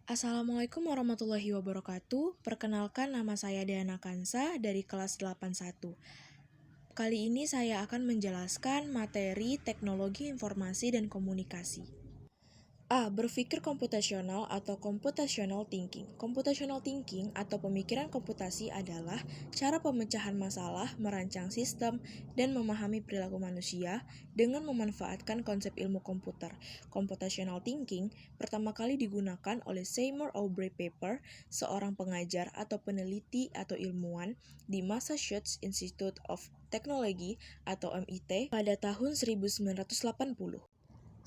Assalamualaikum warahmatullahi wabarakatuh. Perkenalkan, nama saya Diana Kansa dari kelas 81. Kali ini saya akan menjelaskan materi teknologi informasi dan komunikasi. A. Berpikir komputasional atau computational thinking. Computational thinking atau pemikiran komputasi adalah cara pemecahan masalah, merancang sistem, dan memahami perilaku manusia dengan memanfaatkan konsep ilmu komputer. Computational thinking pertama kali digunakan oleh Seymour Aubrey Pepper, seorang pengajar atau peneliti atau ilmuwan di Massachusetts Institute of Technology atau MIT pada tahun 1980.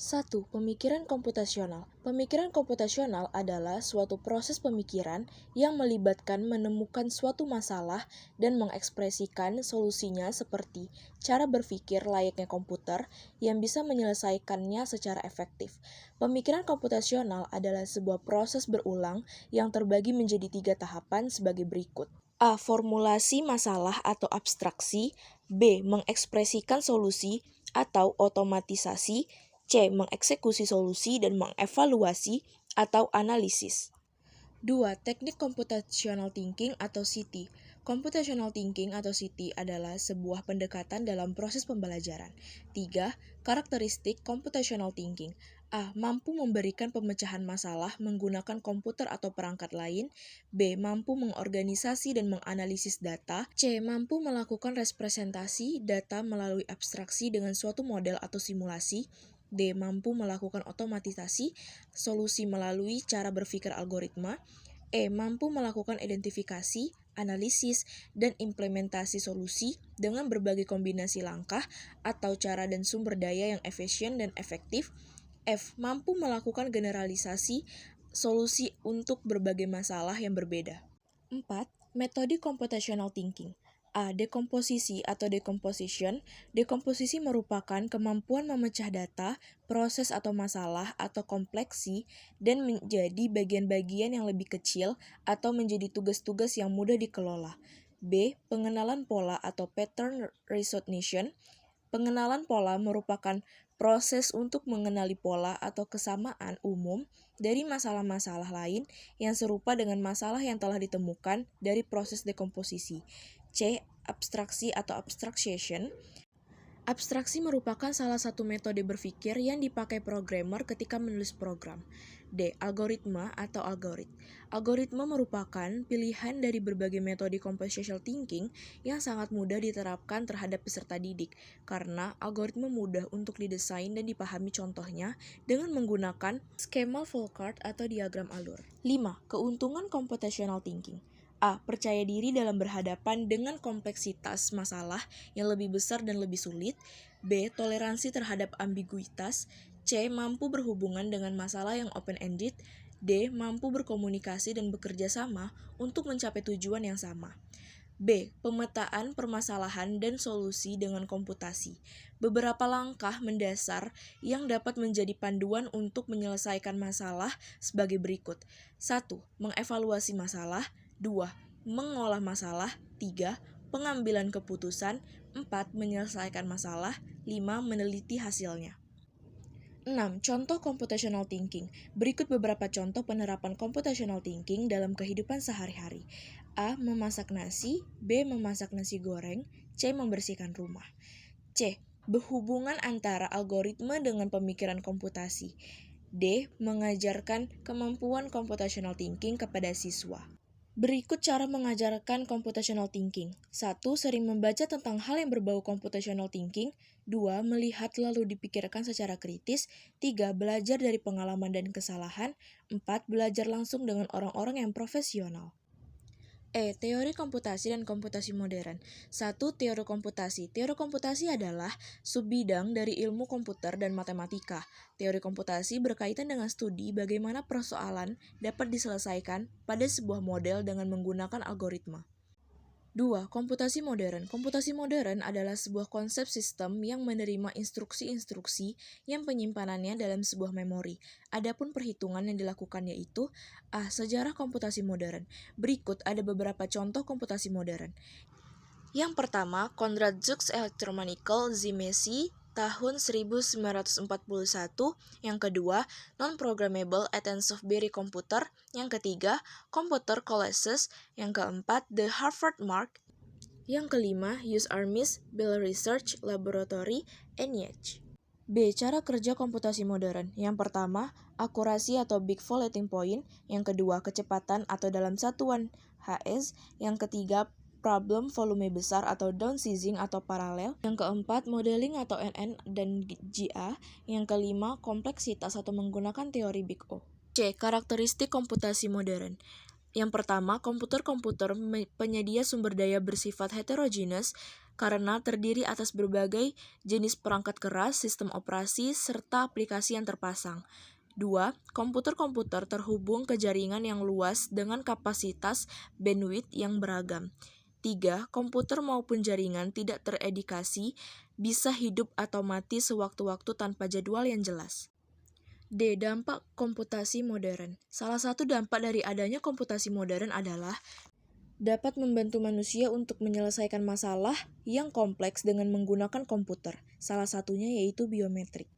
1. Pemikiran komputasional. Pemikiran komputasional adalah suatu proses pemikiran yang melibatkan menemukan suatu masalah dan mengekspresikan solusinya seperti cara berpikir layaknya komputer yang bisa menyelesaikannya secara efektif. Pemikiran komputasional adalah sebuah proses berulang yang terbagi menjadi 3 tahapan sebagai berikut. A. Formulasi masalah atau abstraksi. B. Mengekspresikan solusi atau otomatisasi. C. Mengeksekusi solusi dan mengevaluasi atau analisis. 2. Teknik computational thinking atau CT. Computational thinking atau CT adalah sebuah pendekatan dalam proses pembelajaran. 3. Karakteristik computational thinking. A. Mampu memberikan pemecahan masalah menggunakan komputer atau perangkat lain. B. Mampu mengorganisasi dan menganalisis data. C. Mampu melakukan representasi data melalui abstraksi dengan suatu model atau simulasi. D. Mampu melakukan otomatisasi solusi melalui cara berpikir algoritma. E. Mampu melakukan identifikasi, analisis, dan implementasi solusi dengan berbagai kombinasi langkah atau cara dan sumber daya yang efisien dan efektif. F. Mampu melakukan generalisasi solusi untuk berbagai masalah yang berbeda. 4. Metode computational thinking. A. Dekomposisi atau decomposition. Dekomposisi merupakan kemampuan memecah data, proses atau masalah atau kompleksi dan menjadi bagian-bagian yang lebih kecil atau menjadi tugas-tugas yang mudah dikelola. B. Pengenalan pola atau pattern recognition. Pengenalan pola merupakan proses untuk mengenali pola atau kesamaan umum dari masalah-masalah lain yang serupa dengan masalah yang telah ditemukan dari proses dekomposisi. C. Abstraksi atau abstraction. Abstraksi merupakan salah satu metode berpikir yang dipakai programmer ketika menulis program. D. Algoritma atau algorit. Algoritma merupakan pilihan dari berbagai metode computational thinking yang sangat mudah diterapkan terhadap peserta didik, karena algoritma mudah untuk didesain dan dipahami, contohnya dengan menggunakan skema flowchart atau diagram alur. 5. Keuntungan computational thinking. A. Percaya diri dalam berhadapan dengan kompleksitas masalah yang lebih besar dan lebih sulit. B. Toleransi terhadap ambiguitas. C. Mampu berhubungan dengan masalah yang open-ended. D. Mampu berkomunikasi dan bekerja sama untuk mencapai tujuan yang sama. B. Pemetaan permasalahan dan solusi dengan komputasi. Beberapa langkah mendasar yang dapat menjadi panduan untuk menyelesaikan masalah sebagai berikut. 1. Mengevaluasi masalah. 2. Mengolah masalah. 3. Pengambilan keputusan. 4. Menyelesaikan masalah. 5. Meneliti hasilnya. 6. Contoh computational thinking. Berikut beberapa contoh penerapan computational thinking dalam kehidupan sehari-hari. A. Memasak nasi. B. Memasak nasi goreng. C. Membersihkan rumah. C. Berhubungan antara algoritma dengan pemikiran komputasi. D. Mengajarkan kemampuan computational thinking kepada siswa. Berikut cara mengajarkan computational thinking. 1. Sering membaca tentang hal yang berbau computational thinking. 2. Melihat lalu dipikirkan secara kritis. 3. Belajar dari pengalaman dan kesalahan. 4. Belajar langsung dengan orang-orang yang profesional. E. Teori komputasi dan komputasi modern. 1. Teori komputasi. Teori komputasi adalah subbidang dari ilmu komputer dan matematika. Teori komputasi berkaitan dengan studi bagaimana persoalan dapat diselesaikan pada sebuah model dengan menggunakan algoritma. 2. Komputasi modern. Komputasi modern adalah sebuah konsep sistem yang menerima instruksi-instruksi yang penyimpanannya dalam sebuah memori. Adapun perhitungan yang dilakukan yaitu A. Sejarah komputasi modern. Berikut ada beberapa contoh komputasi modern. Yang pertama, Konrad Zuk's Electromechanical Zymesi tahun 1941, yang kedua, Non-Programmable Attention-Based Computer, yang ketiga, Computer Coalesces, yang keempat, The Harvard Mark, yang kelima, Use Army's Bell Research Laboratory, NIH. B. Cara kerja komputasi modern. Yang pertama, akurasi atau big floating point. Yang kedua, kecepatan atau dalam satuan Hz. Yang ketiga, problem volume besar atau downsizing atau paralel. Yang keempat, modeling atau NN dan GA. Yang kelima, kompleksitas atau menggunakan teori Big O. C. Karakteristik komputasi modern. Yang pertama, komputer-komputer penyedia sumber daya bersifat heterogenes karena terdiri atas berbagai jenis perangkat keras, sistem operasi, serta aplikasi yang terpasang. 2. Komputer-komputer terhubung ke jaringan yang luas dengan kapasitas bandwidth yang beragam. 3. Komputer maupun jaringan tidak teredikasi, bisa hidup atau mati sewaktu-waktu tanpa jadwal yang jelas. D. Dampak komputasi modern. Salah satu dampak dari adanya komputasi modern adalah dapat membantu manusia untuk menyelesaikan masalah yang kompleks dengan menggunakan komputer. Salah satunya yaitu biometrik.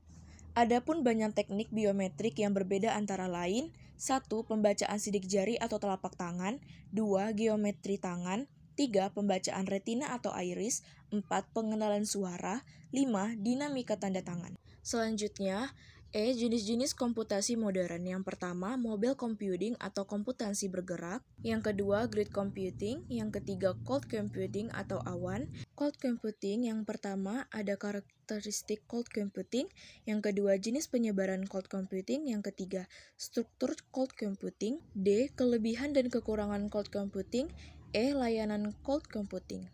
Adapun banyak teknik biometrik yang berbeda antara lain: 1. Pembacaan sidik jari atau telapak tangan. 2. Geometri tangan. 3. Pembacaan retina atau iris. 4. Pengenalan suara. 5. Dinamika tanda tangan. Selanjutnya, jenis-jenis komputasi modern. Yang pertama, mobile computing atau komputasi bergerak. Yang kedua, grid computing. Yang ketiga, cold computing atau awan. Cold computing yang pertama ada karakteristik cold computing. Yang kedua, jenis penyebaran cold computing. Yang ketiga, struktur cold computing. D. Kelebihan dan kekurangan cold computing. Layanan cold computing.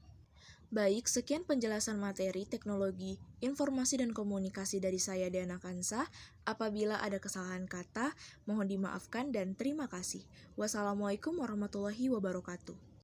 Baik, sekian penjelasan materi teknologi, informasi dan komunikasi dari saya Diana Kansa. Apabila ada kesalahan kata, mohon dimaafkan dan terima kasih. Wassalamualaikum warahmatullahi wabarakatuh.